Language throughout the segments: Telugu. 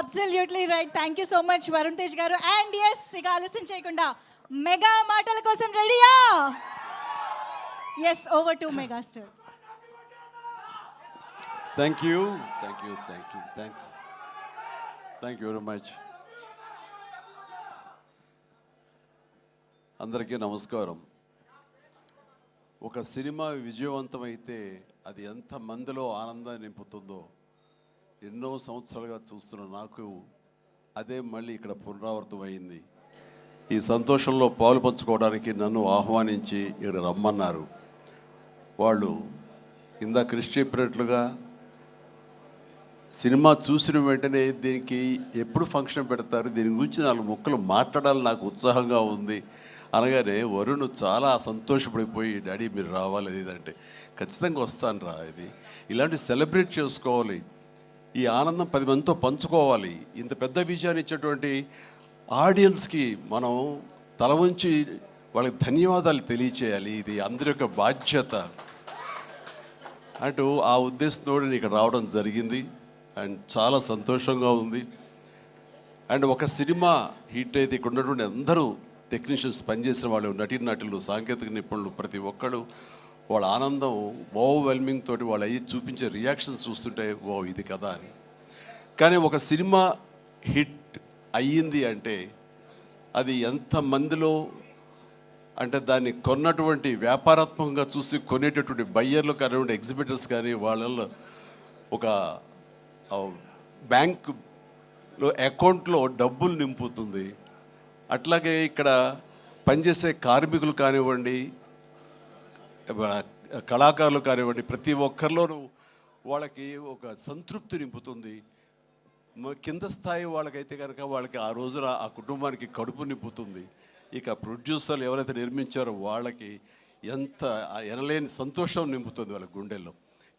Absolutely right. Thank you so much Varun Tej గారు. అండ్ ఎస్, ఇక ఆలస్యం చేయకుండా మెగా మాటల కోసం రెడీయా? Yes, over to megastar. Thank you very much. అందరికీ నమస్కారం. ఒక సినిమా విజయవంతమైతే అది ఎంత మందిలో ఆనందాన్ని నింపుతుందో ఎన్నో సంవత్సరాలుగా చూస్తున్న నాకు అదే మళ్ళీ ఇక్కడ పునరావృతం అయింది. ఈ సంతోషంలో పాలు పంచుకోవడానికి నన్ను ఆహ్వానించి ఇక్కడ రమ్మన్నారు. వాళ్ళు ఇందా కృషి చెప్పినట్లుగా సినిమా చూసిన వెంటనే దీనికి ఎప్పుడు ఫంక్షన్ పెడతారు, దీని గురించి 4 ముక్కలు మాట్లాడాలని నాకు ఉత్సాహంగా ఉంది అనగానే వరుణ్ చాలా సంతోషపడిపోయి, డాడీ మీరు రావాలి ఇదంటే, ఖచ్చితంగా వస్తాను రా, ఇది ఇలాంటి సెలబ్రేట్ చేసుకోవాలి, ఈ ఆనందం 10 మందితో పంచుకోవాలి. ఇంత పెద్ద విజయాన్ని ఇచ్చేటువంటి ఆడియన్స్కి మనం తల వంచి వాళ్ళకి ధన్యవాదాలు తెలియచేయాలి. ఇది అందరి యొక్క బాధ్యత అంటూ ఆ ఉద్దేశంతో నేను ఇక్కడ రావడం జరిగింది. అండ్ చాలా సంతోషంగా ఉంది. అండ్ ఒక సినిమా హిట్ అయితే ఇక్కడ ఉన్నటువంటి అందరూ టెక్నీషియన్స్, పనిచేసిన వాళ్ళు, నటీనటులు, సాంకేతిక నిపుణులు, ప్రతి ఒక్కరు వాళ్ళ ఆనందం ఓవర్వెల్మింగ్ తోటి వాళ్ళు అయ్యి చూపించే రియాక్షన్స్ చూస్తుంటే ఓ ఇది కదా అని. కానీ ఒక సినిమా హిట్ అయ్యింది అంటే అది ఎంతమందిలో, అంటే దాన్ని కొన్నటువంటి వ్యాపారాత్మకంగా చూసి కొనేటటువంటి బయ్యర్లు కానివ్వండి, ఎగ్జిబిటర్స్ కానీ, వాళ్ళల్లో ఒక బ్యాంకులో అకౌంట్లో డబ్బులు నింపుతుంది. అట్లాగే ఇక్కడ పనిచేసే కార్మికులు కానివ్వండి, కళాకారులు కానివ్వండి, ప్రతి ఒక్కరిలోనూ వాళ్ళకి ఒక సంతృప్తి నింపుతుంది. కింద స్థాయి వాళ్ళకైతే కనుక వాళ్ళకి ఆ రోజున ఆ కుటుంబానికి కడుపు నింపుతుంది. ఇక ప్రొడ్యూసర్లు ఎవరైతే నిర్మించారో వాళ్ళకి ఎంత ఎనలేని సంతోషం నింపుతుంది వాళ్ళ గుండెల్లో.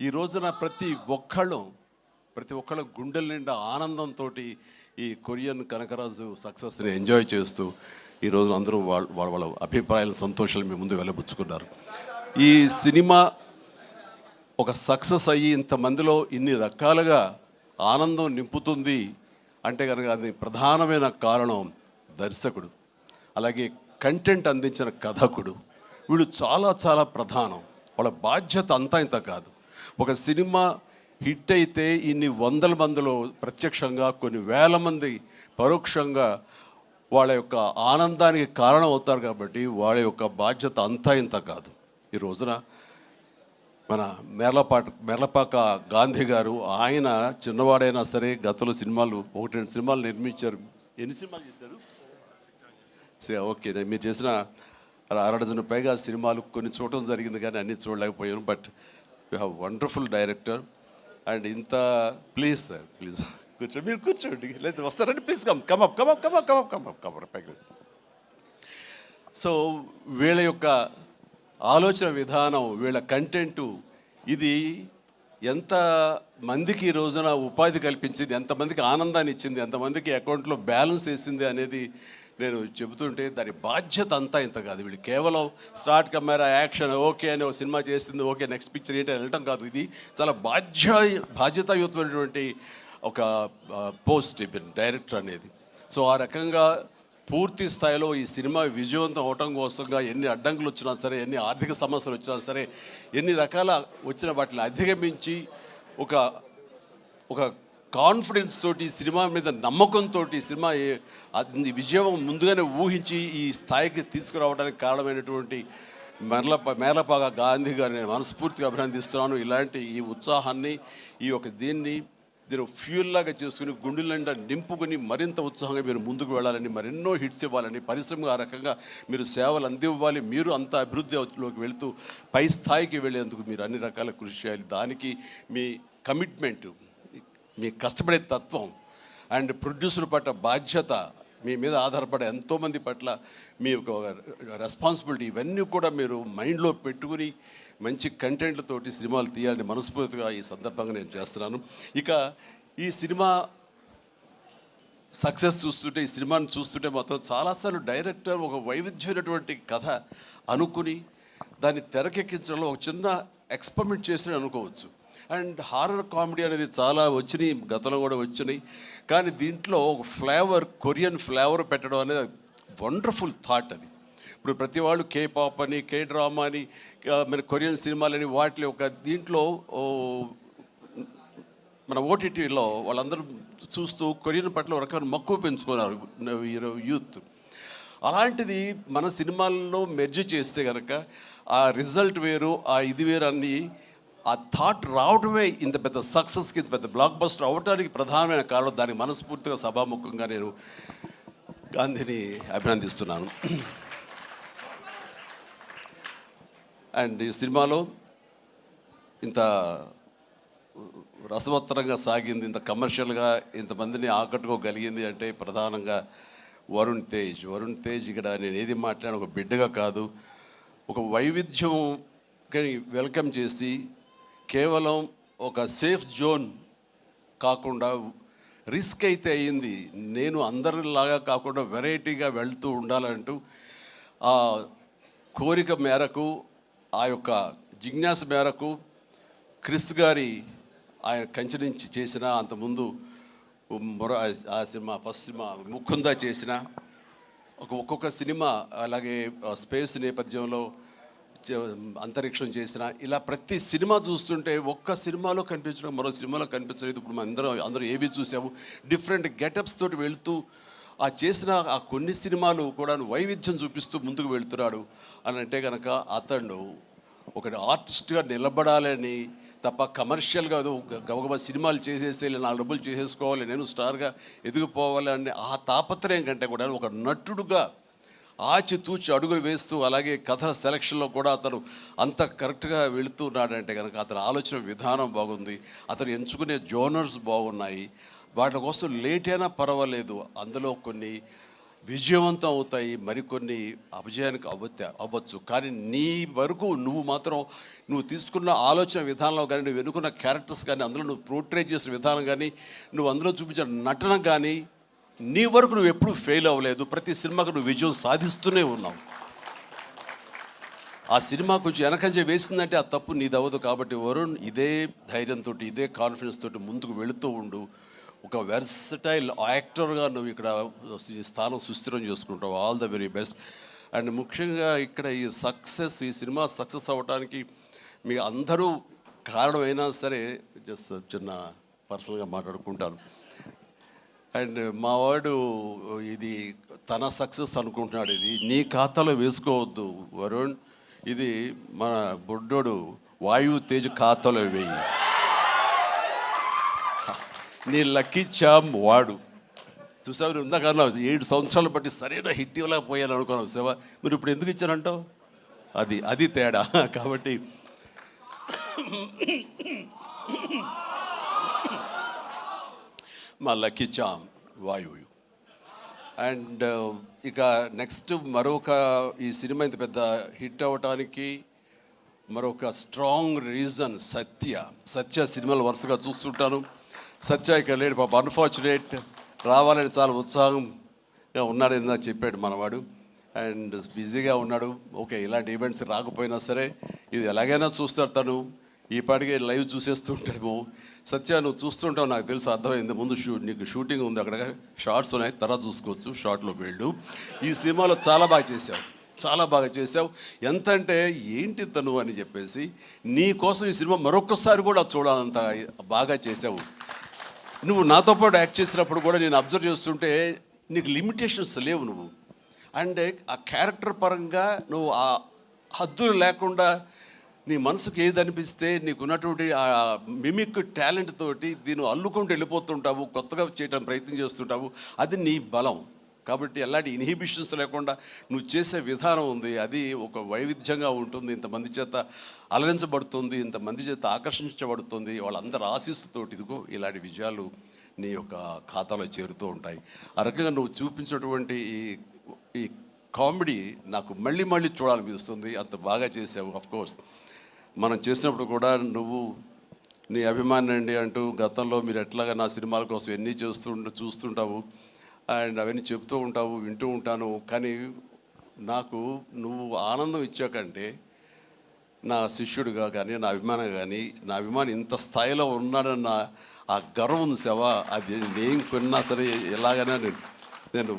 ఈ రోజున ప్రతి ఒక్కళ్ళ గుండెల నిండా ఆనందంతో ఈ కొరియన్ కనకరాజు సక్సెస్ని ఎంజాయ్ చేస్తూ ఈరోజు అందరూ వాళ్ళ అభిప్రాయాల సంతోషాలు మీ ముందు వెళ్ళబుచ్చుకున్నారు. ఈ సినిమా ఒక సక్సెస్ అయ్యి ఇంతమందిలో ఇన్ని రకాలుగా ఆనందం నింపుతుంది అంటే కనుక అది ప్రధానమైన కారణం దర్శకుడు, అలాగే కంటెంట్ అందించిన కథకుడు. వీళ్ళు చాలా చాలా ప్రధానం. వాళ్ళ బాధ్యత అంతా ఇంత కాదు. ఒక సినిమా హిట్ అయితే ఇన్ని వందల మందిలో ప్రత్యక్షంగా, కొన్ని వేల మంది పరోక్షంగా వాళ్ళ యొక్క ఆనందానికి కారణం అవుతారు. కాబట్టి వాళ్ళ యొక్క బాధ్యత అంతా ఇంత కాదు. ఈ రోజున మన మేర్లపాక గాంధీ గారు, ఆయన చిన్నవాడైనా సరే గతంలో సినిమాలు 1-2 సినిమాలు నిర్మించారు. ఎన్ని సినిమాలు చేశారు? ఓకే, మీరు చేసిన 6 డజన్ పైగా సినిమాలు కొన్ని చూడటం జరిగింది, కానీ అన్నీ చూడలేకపోయాను. But you have wonderful director. And ఇంత ప్లీజ్ సార్, ప్లీజ్ కూర్చోండి, మీరు కూర్చోండి, లేదా వస్తారండి, ప్లీజ్ కమ్ పైకి. సో వీళ్ళ యొక్క ఆలోచన విధానం, వీళ్ళ కంటెంటు, ఇది ఎంత మందికి ఈ రోజున ఉపాధి కల్పించింది, ఎంతమందికి ఆనందాన్ని ఇచ్చింది, ఎంతమందికి అకౌంట్లో బ్యాలెన్స్ వేసింది అనేది నేను చెబుతుంటే దాని బాధ్యత అంతా ఇంత కాదు. వీళ్ళు కేవలం స్టార్ట్ కెమెరా యాక్షన్ ఓకే అని ఒక సినిమా చేసింది, ఓకే నెక్స్ట్ పిక్చర్ ఏంటి అని వెళ్ళటం కాదు. ఇది చాలా బాధ్యతాయుతమైనటువంటి ఒక పోస్ట్ డైరెక్టర్ అనేది. సో ఆ రకంగా పూర్తి స్థాయిలో ఈ సినిమా విజయవంతం అవటం కోసంగా ఎన్ని అడ్డంకులు వచ్చినా సరే, ఎన్ని ఆర్థిక సమస్యలు వచ్చినా సరే, ఎన్ని రకాల వచ్చిన వాటిని అధిగమించి ఒక కాన్ఫిడెన్స్ తోటి, సినిమా మీద నమ్మకంతో సినిమా విజయం ముందుగానే ఊహించి ఈ స్థాయికి తీసుకురావడానికి కారణమైనటువంటి మేర్లపాక గాంధీ గారిని నేను మనస్ఫూర్తిగా అభినందిస్తున్నాను. ఇలాంటి ఈ ఉత్సాహాన్ని, ఈ యొక్క దీన్ని ఫ్యూల్ లాగా చేసుకుని గుండెల నిండా నింపుకొని మరింత ఉత్సాహంగా మీరు ముందుకు వెళ్ళాలని, మరెన్నో హిట్స్ ఇవ్వాలని, పరిశ్రమ ఆ రకంగా మీరు సేవలు అందివ్వాలి, మీరు అంత అభివృద్ధిలోకి వెళుతూ పై స్థాయికి వెళ్ళేందుకు మీరు అన్ని రకాల కృషి చేయాలి. దానికి మీ కమిట్మెంటు, మీ కష్టపడే తత్వం అండ్ ప్రొడ్యూసర్ పట్ల బాధ్యత, మీ మీద ఆధారపడే ఎంతోమంది పట్ల మీ యొక్క రెస్పాన్సిబిలిటీ, ఇవన్నీ కూడా మీరు మైండ్లో పెట్టుకుని మంచి కంటెంట్లతోటి సినిమాలు తీయాలని మనస్ఫూర్తిగా ఈ సందర్భంగా నేను చేస్తున్నాను. ఇక ఈ సినిమా సక్సెస్ చూస్తుంటే, ఈ సినిమాని చూస్తుంటే మాత్రం చాలాసార్లు డైరెక్టర్ ఒక వైవిధ్యమైనటువంటి కథ అనుకుని దాన్ని తెరకెక్కించడంలో ఒక చిన్న ఎక్స్పెరిమెంట్ చేసి అనుకోవచ్చు. అండ్ హారర్ కామెడీ అనేది చాలా వచ్చినాయి, గతంలో కూడా వచ్చినాయి. కానీ దీంట్లో ఒక ఫ్లేవర్, కొరియన్ ఫ్లేవర్ పెట్టడం అనేది వండర్ఫుల్ థాట్ అది. ఇప్పుడు ప్రతి వాళ్ళు కే పాప్ అని, కే డ్రామా అని, మన కొరియన్ సినిమాలని వాటి ఒక దీంట్లో మన ఓటీటీలో వాళ్ళందరూ చూస్తూ కొరియన్ పట్ల ఒక రకమైన మక్కువ పెంచుకున్నారు యూత్. అలాంటిది మన సినిమాల్లో మెర్జ్ చేస్తే కనుక ఆ రిజల్ట్ వేరు, ఆ ఇది వేరు అన్ని ఆ థాట్ రావడమే ఇంత పెద్ద సక్సెస్కి, ఇంత పెద్ద బ్లాక్ బస్టర్ అవ్వడానికి ప్రధానమైన కారణం. దానికి మనస్ఫూర్తిగా సభాముఖంగా నేను గాంధీని అభినందిస్తున్నాను. అండ్ ఈ సినిమాలో ఇంత రసవత్తరంగా సాగింది, ఇంత కమర్షియల్గా ఇంతమందిని ఆకట్టుకోగలిగింది అంటే ప్రధానంగా వరుణ్ తేజ్ ఇక్కడ నేను ఏది మాట్లాడిన ఒక బిడ్డగా కాదు, ఒక వైవిధ్యం వెల్కమ్ చేసి కేవలం ఒక సేఫ్ జోన్ కాకుండా రిస్క్ అయితే అయ్యింది, నేను అందరిలాగా కాకుండా వెరైటీగా వెళ్తూ ఉండాలంటూ ఆ కోరిక మేరకు, ఆ యొక్క జిజ్ఞాస మేరకు క్రిస్ గారి ఆయన కంచె నుంచి చేసిన, అంతకుముందు ఆ సినిమా ఫస్ట్ సినిమా ముకుందా చేసిన ఒక్కొక్క సినిమా, అలాగే స్పేస్ నేపథ్యంలో అంతరిక్షం చేసిన, ఇలా ప్రతి సినిమా చూస్తుంటే ఒక్క సినిమాలో కనిపించడం మరో సినిమాలో కనిపించలేదు. ఇప్పుడు మనం అందరూ ఏవి చూసాము, డిఫరెంట్ గెటప్స్ తోటి వెళుతూ ఆ చేసిన ఆ కొన్ని సినిమాలు కూడా వైవిధ్యం చూపిస్తూ ముందుకు వెళ్తున్నాడు అని అంటే కనుక అతను ఒక ఆర్టిస్ట్గా నిలబడాలని తప్ప కమర్షియల్గా గబగబా సినిమాలు చేసేసి 4 డబ్బులు చేసేసుకోవాలి, నేను స్టార్గా ఎదిగిపోవాలి అనే ఆ తాపత్రయం కంటే కూడా ఒక నటుడుగా ఆచితూచి అడుగులు వేస్తూ, అలాగే కథ సెలక్షన్లో కూడా అతను అంత కరెక్ట్గా వెళుతున్నాడంటే కనుక అతని ఆలోచన విధానం బాగుంది, అతను ఎంచుకునే జోనర్స్ బాగున్నాయి. వాటి కోసం లేట్ అయినా పర్వాలేదు, అందులో కొన్ని విజయవంతం అవుతాయి, మరికొన్ని అపజయానికి అవ్వచ్చు. కానీ నీ వరకు నువ్వు మాత్రం నువ్వు తీసుకున్న ఆలోచన విధానంలో కానీ, నువ్వు ఎన్నుకున్న క్యారెక్టర్స్ కానీ, అందులో నువ్వు పోర్ట్రే చేసిన విధానం కానీ, నువ్వు అందులో చూపించిన నటన కానీ, నీ వరకు నువ్వు ఎప్పుడూ ఫెయిల్ అవ్వలేదు. ప్రతి సినిమాకు నువ్వు విజయం సాధిస్తూనే ఉన్నావు. ఆ సినిమా కొంచెం వెనకంజ వేసిందంటే ఆ తప్పు నీదవ్వదు. కాబట్టి వరుణ్ ఇదే ధైర్యంతో, ఇదే కాన్ఫిడెన్స్ తోటి ముందుకు వెళుతూ ఉండు. ఒక వెర్సటైల్ యాక్టర్గా నువ్వు ఇక్కడ ఈ స్థానం సుస్థిరం చేసుకుంటావు. All the very best. And ముఖ్యంగా ఇక్కడ ఈ సినిమా సక్సెస్ అవ్వడానికి మీ అందరూ కారణమైనా సరే, జస్ట్ చిన్న పర్సనల్గా మాట్లాడుకుంటాను. అండ్ మావాడు ఇది తన సక్సెస్ అనుకుంటున్నాడు, ఇది నీ ఖాతాలో వేసుకోవద్దు వరుణ్, ఇది మన బుడ్డోడు వాయువు తేజ్ ఖాతాలో వేయి. నీ లక్కీ చామ్ వాడు చూసావు, ఉందా కానీ 7 సంవత్సరాలు బట్టి సరైన హిట్ ఇవ్వలేకపోయాను అనుకున్నావు సేవ, మీరు ఇప్పుడు ఎందుకు ఇచ్చారంటావు? అది తేడా. కాబట్టి మా లక్కీ చామ్ వాయువు. అండ్ ఇక నెక్స్ట్ మరొక ఈ సినిమా ఇంత పెద్ద హిట్ అవ్వటానికి మరొక స్ట్రాంగ్ రీజన్ సత్య సినిమాలు వరుసగా చూస్తుంటాను. సత్య ఇక్కడ లేడు పాప, అన్ఫార్చునేట్. రావాలని చాలా ఉత్సాహంగా ఉన్నాడని నాకు చెప్పాడు మనవాడు. అండ్ బిజీగా ఉన్నాడు. ఓకే, ఇలాంటి ఈవెంట్స్ రాకపోయినా సరే ఇది ఎలాగైనా చూస్తాడు తను. ఈ పాటికి లైవ్ చూసేస్తుంటాము. సత్య నువ్వు చూస్తుంటావు, నాకు తెలుసు, అర్థమైంది. ముందు నీకు షూటింగ్ ఉంది, అక్కడ షార్ట్స్ ఉన్నాయి, తర్వాత చూసుకోవచ్చు, షార్ట్లోకి వెళ్ళు. ఈ సినిమాలో చాలా బాగా చేసావు. ఎంత అంటే ఏంటి తను అని చెప్పేసి నీ కోసం ఈ సినిమా మరొకసారి కూడా చూడాలంత బాగా చేసావు. నువ్వు నాతో పాటు యాక్ట్ చేసినప్పుడు కూడా నేను అబ్జర్వ్ చేస్తుంటే నీకు లిమిటేషన్స్ లేవు నువ్వు. అండ్ ఆ క్యారెక్టర్ పరంగా నువ్వు ఆ హద్దులు లేకుండా నీ మనసుకు ఏది అనిపిస్తే నీకున్నటువంటి ఆ మిమిక్ టాలెంట్ తోటి దీన్ని అల్లుకుంటూ వెళ్ళిపోతుంటావు, కొత్తగా చేయడానికి ప్రయత్నం చేస్తుంటావు. అది నీ బలం. కాబట్టి ఎలాంటి ఇన్హిబిషన్స్ లేకుండా నువ్వు చేసే విధానం ఉంది, అది ఒక వైవిధ్యంగా ఉంటుంది. ఇంతమంది చేత అలరించబడుతుంది, ఇంతమంది చేత ఆకర్షించబడుతుంది. వాళ్ళందరూ ఆశీస్సుతోటి ఇదిగో ఇలాంటి విజయాలు నీ యొక్క ఖాతాలో చేరుతూ ఉంటాయి. ఆ రకంగా నువ్వు చూపించినటువంటి ఈ కామెడీ నాకు మళ్ళీ చూడాలనిపిస్తుంది. అంత బాగా చేసావు. అఫ్కోర్స్ మనం చేసినప్పుడు కూడా నువ్వు నీ అభిమాని అండి అంటూ గతంలో మీరు ఎట్లాగా నా సినిమాల కోసం ఎన్ని చూస్తుంటావు అండ్ అవన్నీ చెప్తూ ఉంటావు, వింటూ ఉంటాను. కానీ నాకు నువ్వు ఆనందం ఇచ్చాకంటే నా శిష్యుడిగా కానీ నా అభిమానం కానీ నా అభిమాని ఇంత స్థాయిలో ఉన్నాడన్న ఆ గర్వం ఉంది సేవ, అది నేను కొన్నా సరే ఎలాగైనా నేను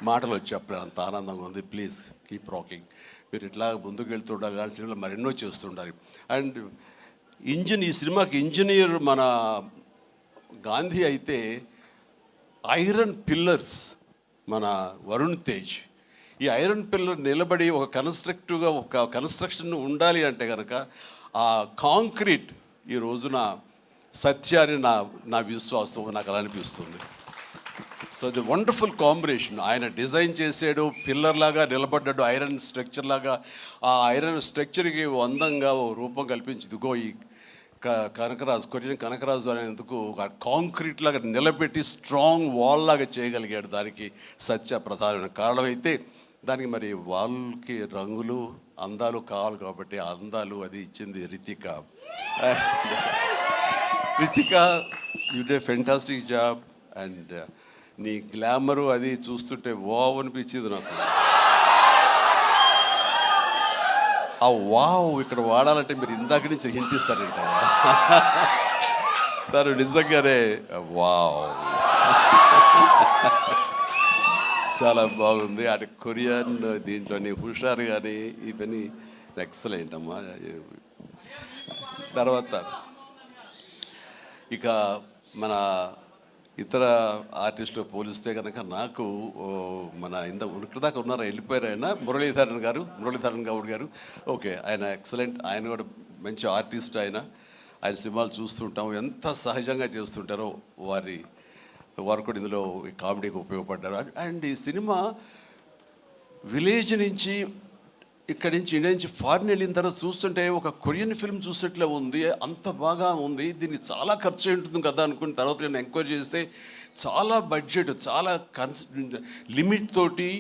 మాటలు వచ్చి చెప్పలేను, అంత ఆనందంగా ఉంది. Please keep rocking. మీరు ఇట్లా ముందుకు వెళ్తుండాలి, కానీ సినిమాలు మరెన్నో చేస్తుండాలి. అండ్ ఈ సినిమాకి ఇంజనీర్ మన గాంధీ అయితే ఐరన్ పిల్లర్స్ మన వరుణ్ తేజ్. ఈ ఐరన్ పిల్లర్ నిలబడి ఒక కన్స్ట్రక్టివ్గా ఒక కన్స్ట్రక్షన్ ఉండాలి అంటే కనుక ఆ కాంక్రీట్ ఈ రోజున సత్యాన్ని నా విశ్వాసం, నాకు అలా అనిపిస్తుంది. So the wonderful combination. ఆయన డిజైన్ చేసాడు, పిల్లర్ లాగా నిలబడ్డాడు, ఐరన్ స్ట్రక్చర్ లాగా. ఆ ఐరన్ స్ట్రక్చర్కి అందంగా ఓ రూపం కల్పించి ఇదిగో ఈ కనకరాజు, కొరియన్ కనకరాజు అనేందుకు కాంక్రీట్ లాగా నిలబెట్టి స్ట్రాంగ్ వాల్ లాగా చేయగలిగాడు. దానికి సత్య ప్రధానమైన కారణం అయితే, దానికి మరి వాళ్ళకి రంగులు అందాలు కావాలి కాబట్టి ఆ అందాలు అది ఇచ్చింది Ritika. Ritika, you day fantastic job. And నీ గ్లామరు అది చూస్తుంటే వావ్ అనిపించింది నాకు. ఆ వావ్ ఇక్కడ వాడాలంటే మీరు ఇందాక నుంచి హింట్ ఇస్తారంట. తను నిజంగానే వావ్, చాలా బాగుంది. అటు కొరియన్ దీంట్లోని హుషారు కానీ ఇవన్నీ ఎక్సలెంట్ అమ్మా. తర్వాత ఇక మన ఇతర ఆర్టిస్టులు పోలిస్తే కనుక నాకు మన ఉనికిదాకా ఉన్నారు, వెళ్ళిపోయారు ఆయన, మురళీధరన్ గౌడ్ గారు. ఓకే, ఆయన ఎక్సలెంట్, ఆయన కూడా మంచి ఆర్టిస్ట్. ఆయన సినిమాలు చూస్తుంటాం, ఎంత సహజంగా చేస్తుంటారో వారు కూడా ఇందులో కామెడీకి ఉపయోగపడ్డారు. అండ్ ఈ సినిమా విలేజ్ నుంచి ఇక్కడి నుంచి ఇండియా నుంచి ఫారిన్ వెళ్ళిన తర్వాత చూస్తుంటే ఒక కొరియన్ ఫిల్మ్ చూసినట్లే ఉంది, అంత బాగా ఉంది. దీనికి చాలా ఖర్చు ఉంటుంది కదా అనుకున్న తర్వాత నేను ఎంక్వైరీ చేస్తే చాలా బడ్జెట్, చాలా లిమిట్ తోటి,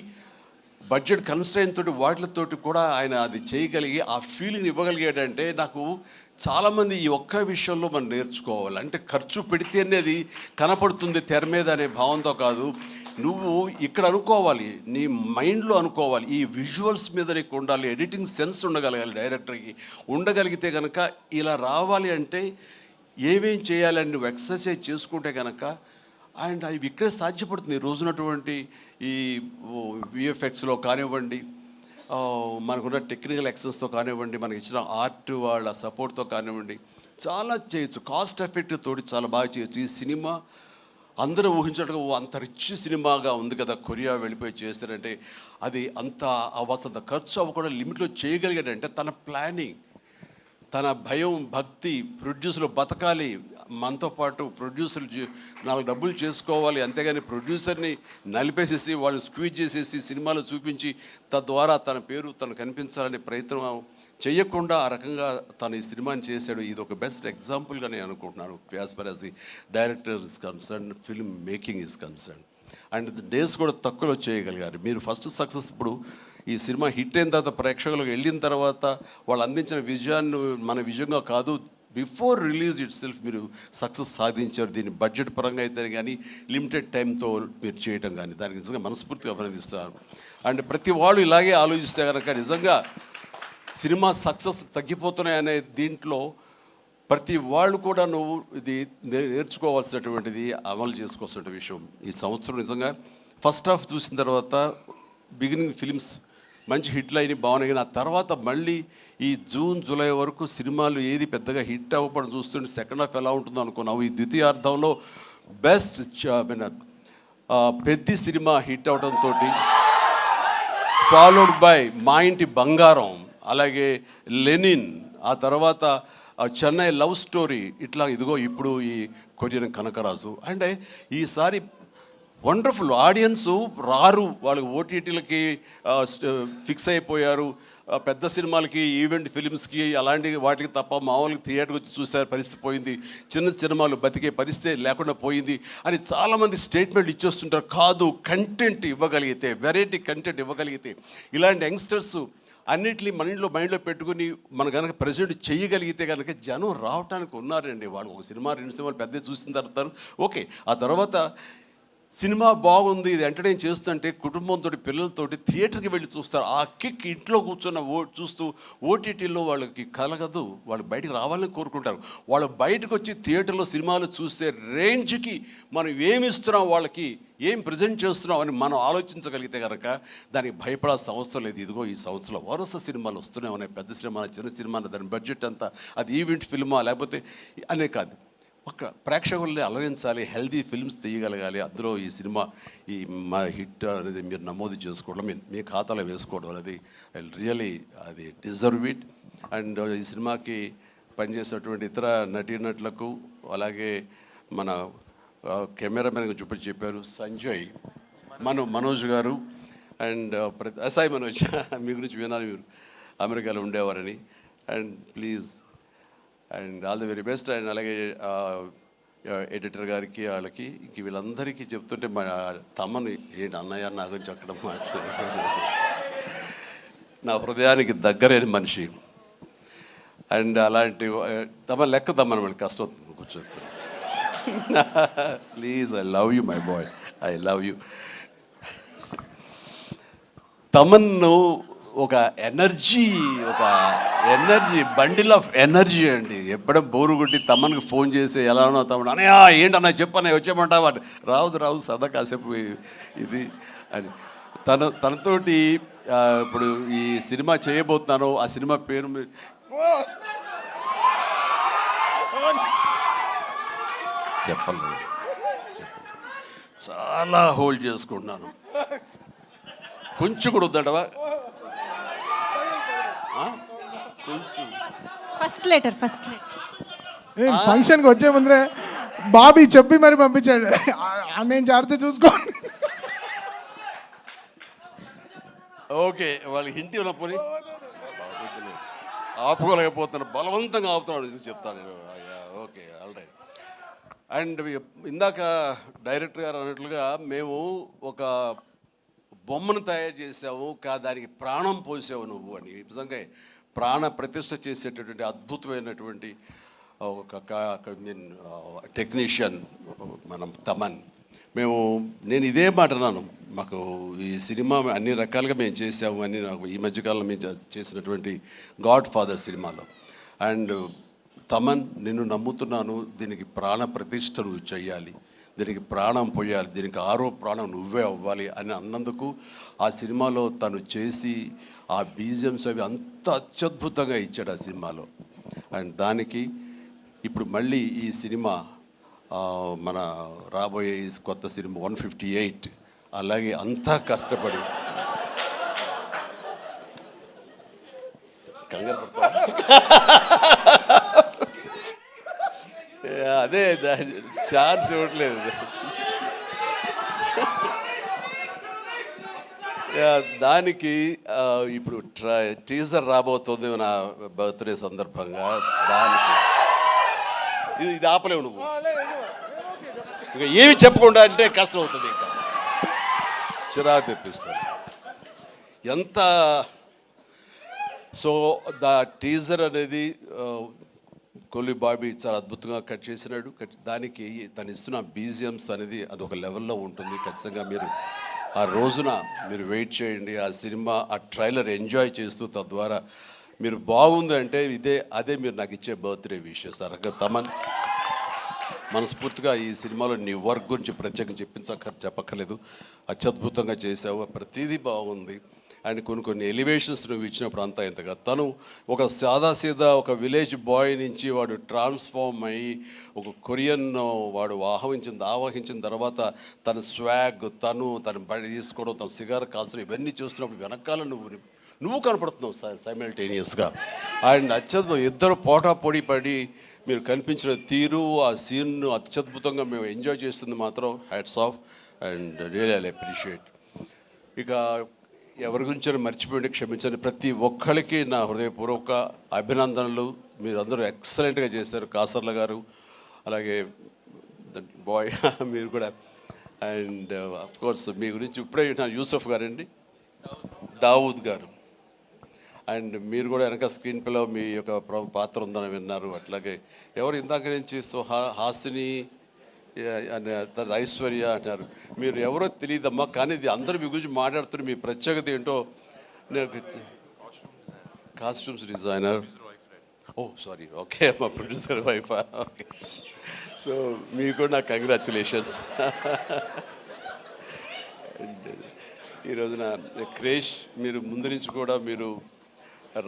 బడ్జెట్ కన్స్ట్రైన్ తోటి, వాటితోటి కూడా ఆయన అది చేయగలిగి ఆ ఫీలింగ్ ఇవ్వగలిగాడంటే నాకు చాలామంది ఈ ఒక్క విషయంలో మనం నేర్చుకోవాలి. అంటే ఖర్చు పెడితేనే అది కనపడుతుంది తెర మీద అనే భావంతో కాదు, నువ్వు ఇక్కడ అనుకోవాలి, నీ మైండ్లో అనుకోవాలి, ఈ విజువల్స్ మీద నీకు ఉండాలి, ఎడిటింగ్ సెన్స్ ఉండగలగాలి, డైరెక్టర్కి ఉండగలిగితే కనుక ఇలా రావాలి అంటే ఏమేం చేయాలని నువ్వు ఎక్సర్సైజ్ చేసుకుంటే కనుక అండ్ అవి ఇక్కడే సాధ్యపడుతుంది. ఈ రోజునటువంటి ఈ విఎఫ్ఎక్స్లో కానివ్వండి, మనకున్న టెక్నికల్ ఎక్సెస్తో కానివ్వండి, మనకి ఇచ్చిన ఆర్ట్ వాళ్ళ సపోర్ట్తో కానివ్వండి, చాలా చేయొచ్చు. కాస్ట్ ఎఫెక్ట్ తోటి చాలా బాగా చేయొచ్చు. ఈ సినిమా అందరూ ఊహించడం అంత రిచ్ సినిమాగా ఉంది కదా, కొరియా వెళ్ళిపోయి చేస్తారంటే అది అంత అవ్వాల్సినంత ఖర్చు అవ్వకుండా లిమిట్లో చేయగలిగాడంటే తన ప్లానింగ్, తన భయం, భక్తి, ప్రొడ్యూసర్లు బతకాలి, మనతో పాటు ప్రొడ్యూసర్లు 4 డబ్బులు చేసుకోవాలి, అంతేగాని ప్రొడ్యూసర్ని నలిపేసేసి వాళ్ళు స్క్వీజ్ చేసేసి సినిమాలు చూపించి తద్వారా తన పేరు తను కనిపించాలనే ప్రయత్నం చేయకుండా ఆ రకంగా తను ఈ సినిమాని చేశాడు. ఇది ఒక బెస్ట్ ఎగ్జాంపుల్గా నేను అనుకుంటున్నాను as for as the director is concern, film making is concern. And days కూడా తక్కువలో చేయగలిగారు. మీరు ఫస్ట్ సక్సెస్, ఇప్పుడు ఈ సినిమా హిట్ అయిన తర్వాత ప్రేక్షకులకు వెళ్ళిన తర్వాత వాళ్ళు అందించిన విజయాన్ని మన విజయంగా కాదు, బిఫోర్ రిలీజ్ ఇట్ సెల్ఫ్ మీరు సక్సెస్ సాధించారు. దీన్ని బడ్జెట్ పరంగా అయితే కానీ లిమిటెడ్ టైంతో మీరు చేయటం కానీ దానికి నిజంగా మనస్ఫూర్తిగా అభినందిస్తారు. అండ్ ప్రతి వాళ్ళు ఇలాగే ఆలోచిస్తే కనుక నిజంగా సినిమా సక్సెస్ తగ్గిపోతున్నాయనే దీంట్లో ప్రతి వాళ్ళు కూడా నువ్వు ఇది నేర్చుకోవాల్సినటువంటిది, అమలు చేసుకోవాల్సిన విషయం. ఈ సంవత్సరం నిజంగా ఫస్ట్ హాఫ్ చూసిన తర్వాత బిగినింగ్ ఫిలిమ్స్ మంచి హిట్లు అయినాయి, బాగున్నాయి. ఆ తర్వాత మళ్ళీ ఈ జూన్ జూలై వరకు సినిమాలు ఏది పెద్దగా హిట్ అవ్వడం చూస్తుంటే సెకండ్ హాఫ్ ఎలా ఉంటుందో అనుకున్నావు. ఈ ద్వితీయార్థంలో బెస్ట్ పెద్ద సినిమా హిట్ అవడంతో ఫాలోడ్ బై మా ఇంటి బంగారం, అలాగే లెనిన్, ఆ తర్వాత చెన్నై లవ్ స్టోరీ, ఇట్లా ఇదిగో ఇప్పుడు ఈ కొరియన్ కనకరాజు. అండ్ ఈసారి వండర్ఫుల్ ఆడియన్స్ రారు, వాళ్ళకి ఓటీటీలకి ఫిక్స్ అయిపోయారు. పెద్ద సినిమాలకి, ఈవెంట్ ఫిలిమ్స్కి అలాంటి వాటికి తప్ప మామూలుగా థియేటర్కి వచ్చి చూసే పరిస్థితి పోయింది, చిన్న సినిమాలు బతికే పరిస్థితి లేకుండా పోయింది అని చాలామంది స్టేట్మెంట్ ఇచ్చేస్తుంటారు. కాదు, కంటెంట్ ఇవ్వగలిగితే, వెరైటీ కంటెంట్ ఇవ్వగలిగితే, ఇలాంటి యంగ్స్టర్స్ అన్నిటినీ మైండ్లో పెట్టుకుని మన కనుక ప్రెజెంట్ చేయగలిగితే కనుక జనం రావడానికి ఉన్నారండి. వాళ్ళు ఒక సినిమా 2 సినిమాలు పెద్ద చూసిన తర్వాత ఓకే, ఆ తర్వాత సినిమా బాగుంది, ఇది ఎంటర్టైన్ చేస్తుంటే కుటుంబంతో పిల్లలతోటి థియేటర్కి వెళ్ళి చూస్తారు. ఆ కిక్ ఇంట్లో కూర్చున్న చూస్తూ ఓటీటీలో వాళ్ళకి కలగదు, వాళ్ళు బయటికి రావాలని కోరుకుంటారు. వాళ్ళు బయటకు వచ్చి థియేటర్లో సినిమాలు చూసే రేంజ్కి మనం ఏమి ఇస్తున్నాం, వాళ్ళకి ఏం ప్రజెంట్ చేస్తున్నాం అని మనం ఆలోచించగలిగితే కనుక దానికి భయపడాల్సిన అవసరం లేదు. ఇదిగో ఈ సంవత్సరంలో వరుస సినిమాలు వస్తూనే ఉన్నాయి, పెద్ద సినిమా, చిన్న సినిమా, దాని బడ్జెట్ అంతా, అది ఈవెంట్ ఫిల్మా లేకపోతే అనే కాదు, ఒక ప్రేక్షకుల్ని అలరించాలి, హెల్దీ ఫిల్మ్స్ తీయగలగాలి. అందులో ఈ సినిమా ఈ మా హిట్ అనేది మీరు నమోదు చేసుకోవడం, మీ ఖాతాలో వేసుకోవడం అనేది రియలీ అది డిజర్వ్ ఇట్. అండ్ ఈ సినిమాకి పనిచేసేటువంటి ఇతర నటీనటులకు, అలాగే మన కెమెరామెన్గా చెప్పారు సంజయ్, మనోజ్ గారు, అండ్ సాయి మనోజ్ మీ గురించి వినాలి, మీరు అమెరికాలో ఉండేవారని. And please and all the very best. And అలాగే ఎడిటర్ గారికి, వాళ్ళకి ఇంక వీళ్ళందరికీ చెప్తుంటే మా తమ్మని ఏంటి అన్నయ్య నా గురించి అక్కడ మాట్లాడారు, నా హృదయానికి దగ్గరైన మనిషి. అండ్ అలాంటి తమ లెక్క తమ్మని మళ్ళీ కష్టం అవుతుంది కూర్చొని. Please, I love you my boy, I love you. తమన్ను ఒక ఎనర్జీ బండిల్ ఆఫ్ ఎనర్జీ అండి. ఎప్పుడో బోరు కొట్టి తమ్మనికి ఫోన్ చేసి ఎలా ఉన్నా తమ్ముడు, అన్నయ్య ఏంటన్నా చెప్పన్నయ్య వచ్చేయమంటావా, రావు సదా కాసేపు ఇది అని. తనతోటి ఇప్పుడు ఈ సినిమా చేయబోతున్నాను, ఆ సినిమా పేరు చెప్పలేదు, చాలా హోల్డ్ చేసుకుంటున్నాను. కొంచెం కూడా వద్దంటవా, ఫస్ట్ లెటర్ ఫంక్షన్కి వచ్చే ముందరే బాబీ చెప్పి మరి పంపించాడు, నేను జాగ్రత్త చూసుకోండి. ఓకే, వాళ్ళకి హింట్ ఉన్నప్పుడు ఆపుకోలేకపోతున్నాను, బలవంతంగా ఆపుతున్నాడు చెప్తాను నేను. Okay, all right. అండ్ ఇందాక డైరెక్టర్ గారు అన్నట్లుగా మేము ఒక బొమ్మను తయారు చేసావు, దానికి ప్రాణం పోసావు నువ్వు అని. నిజంగా ప్రాణ ప్రతిష్ఠ చేసేటటువంటి అద్భుతమైనటువంటి ఒక టెక్నీషియన్ మనం తమన్. నేను ఇదే మాట అన్నాను, మాకు ఈ సినిమా అన్ని రకాలుగా మేము చేసాము అని. నాకు ఈ మధ్యకాలంలో మేము చేసినటువంటి గాడ్ ఫాదర్ సినిమాలో, అండ్ తమన్ నిన్ను నమ్ముతున్నాను, దీనికి ప్రాణ ప్రతిష్ఠ నువ్వు చెయ్యాలి, దీనికి ప్రాణం పోయాలి, దీనికి ఆరో ప్రాణం నువ్వే అవ్వాలి అని అన్నందుకు ఆ సినిమాలో తను చేసి ఆ బీజిఎమ్స్ అవి అంత అత్యద్భుతంగా ఇచ్చాడు ఆ సినిమాలో. అండ్ దానికి ఇప్పుడు మళ్ళీ ఈ సినిమా మన రాబోయే కొత్త సినిమా 158 అలాగే అంతా కష్టపడి కంగారు అదే ఛాన్స్ ఇవ్వట్లేదు. దానికి ఇప్పుడు టీజర్ రాబోతుంది నా బర్త్డే సందర్భంగా. దానికి ఇది ఆపలేవు నువ్వు, ఇంకా ఏమి చెప్పకుండా అంటే కష్టం అవుతుంది, ఇంకా చిరాకు తెప్పిస్తాను ఎంత. సో దా టీజర్ అనేది కొల్లి బాబీ చాలా అద్భుతంగా కట్ చేసినాడు. దానికి తను ఇస్తున్న బీజిఎమ్స్ అనేది అదొక లెవెల్లో ఉంటుంది. ఖచ్చితంగా మీరు ఆ రోజున మీరు వెయిట్ చేయండి, ఆ సినిమా ఆ ట్రైలర్ ఎంజాయ్ చేస్తూ, తద్వారా మీరు బాగుంది అంటే అదే మీరు నాకు ఇచ్చే బర్త్డే విషెస్. తమన్ మనస్ఫూర్తిగా ఈ సినిమాలో నీ వర్క్ గురించి ప్రత్యేకంగా చెప్పక్కర్లేదు, అత్యద్భుతంగా చేసావు, ప్రతిదీ బాగుంది. అండ్ కొన్ని ఎలివేషన్స్ నువ్వు ఇచ్చినప్పుడు అంతా ఇంతగా తను ఒక సాదాసీదా ఒక విలేజ్ బాయ్ నుంచి వాడు ట్రాన్స్ఫార్మ్ అయ్యి ఒక కొరియన్ వాడు ఆవహించిన తర్వాత తన స్వాగ్, తన బడి తీసుకోవడం, తన సిగార్ కాల్చడం, ఇవన్నీ చూస్తున్నప్పుడు వెనకాల నువ్వు కనపడుతున్నావు సైమల్టేనియస్గా. అండ్ అత్యద్భుతం, ఇద్దరు పోటాపోటీ పడి మీరు కనిపించిన తీరు, ఆ సీన్ను అత్యద్భుతంగా మేము ఎంజాయ్ చేస్తుంది మాత్రం hats off and really I appreciate. ఇక ఎవరి గురించి మర్చిపోయింది క్షమించండి. ప్రతి ఒక్కరికి నా హృదయపూర్వక అభినందనలు. మీరందరూ ఎక్సలెంట్గా చేశారు. కాసర్ల గారు, అలాగే బాయ్ మీరు కూడా. అండ్ అఫ్కోర్స్ మీ గురించి ఇప్పుడే యూసఫ్ గారండి, దావూద్ గారు, అండ్ మీరు కూడా వెనక స్క్రీన్ ప్లేలో మీ యొక్క పాత్ర ఉందని విన్నారు. అట్లాగే ఎవరు ఇందాక నుంచి హాసిని, తర్వాత ఐశ్వర్య అంటారు. మీరు ఎవరో తెలియదమ్మా, కానీ ఇది అందరూ మీ గురించి మాట్లాడుతున్నారు. మీ ప్రత్యేకత ఏంటో నేను కాస్ట్యూమ్స్ డిజైనర్. ఓ సారీ, ఓకే, మా ప్రొడ్యూసర్ వైఫ్. ఓకే, సో మీకు కూడా నాకు కంగ్రాచులేషన్స్. ఈ రోజున క్రేష్ మీరు ముందు నుంచి కూడా మీరు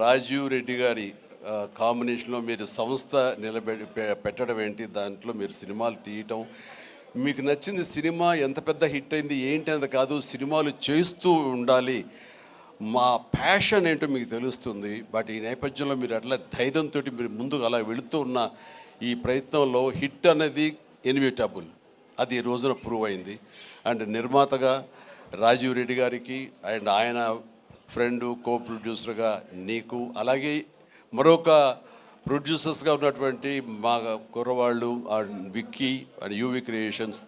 రాజీవ్ రెడ్డి గారి కాంబినేషన్లో మీరు సంస్థ పెట్టడం ఏంటి, దాంట్లో మీరు సినిమాలు తీయటం, మీకు నచ్చింది సినిమా ఎంత పెద్ద హిట్ అయింది ఏంటి అంత కాదు, సినిమాలు చేస్తూ ఉండాలి, మా ప్యాషన్ ఏంటో మీకు తెలుస్తుంది. బట్ ఈ నేపథ్యంలో మీరు అట్లా ధైర్యంతో మీరు ముందుకు అలా వెళుతూ ఉన్న ఈ ప్రయత్నంలో హిట్ అనేది ఇన్విటబుల్, అది ఈ రోజున ప్రూవ్ అయింది. అండ్ నిర్మాతగా రాజీవ్ రెడ్డి గారికి అండ్ ఆయన ఫ్రెండు కో ప్రొడ్యూసర్గా నీకు, అలాగే మరొక ప్రొడ్యూసర్స్గా ఉన్నటువంటి మా కుర్రవాళ్ళు Vicky and UV creations,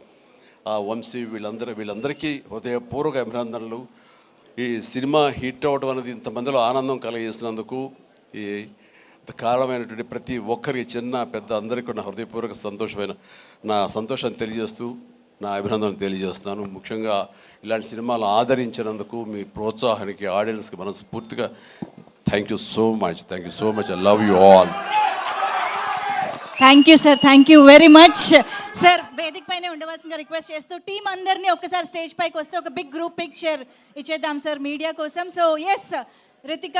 Vamsi, వీళ్ళందరికీ హృదయపూర్వక అభినందనలు. ఈ సినిమా హిట్ అవ్వడం అనేది ఇంతమందిలో ఆనందం కలిగిస్తున్నందుకు ఈ కారణమైనటువంటి ప్రతి ఒక్కరికి, చిన్న పెద్ద అందరికీ నా హృదయపూర్వక నా సంతోషాన్ని తెలియజేస్తూ నా అభినందనలు తెలియజేస్తున్నాను. ముఖ్యంగా ఇలాంటి సినిమాలు ఆదరించినందుకు మీ ప్రోత్సాహానికి, ఆడియన్స్కి మనస్ఫూర్తిగా thank you so much. I love you all. Thank you sir, thank you very much sir. వేదిక పైన ఉండవలసిందిగా రిక్వెస్ట్ చేస్తూ టీం అందరినీ ఒక్కసారి స్టేజ్ పైకి వస్తే ఒక బిగ్ గ్రూప్ పిక్చర్ ఇచ్చేద్దాం సార్ మీడియా కోసం. So yes Ritika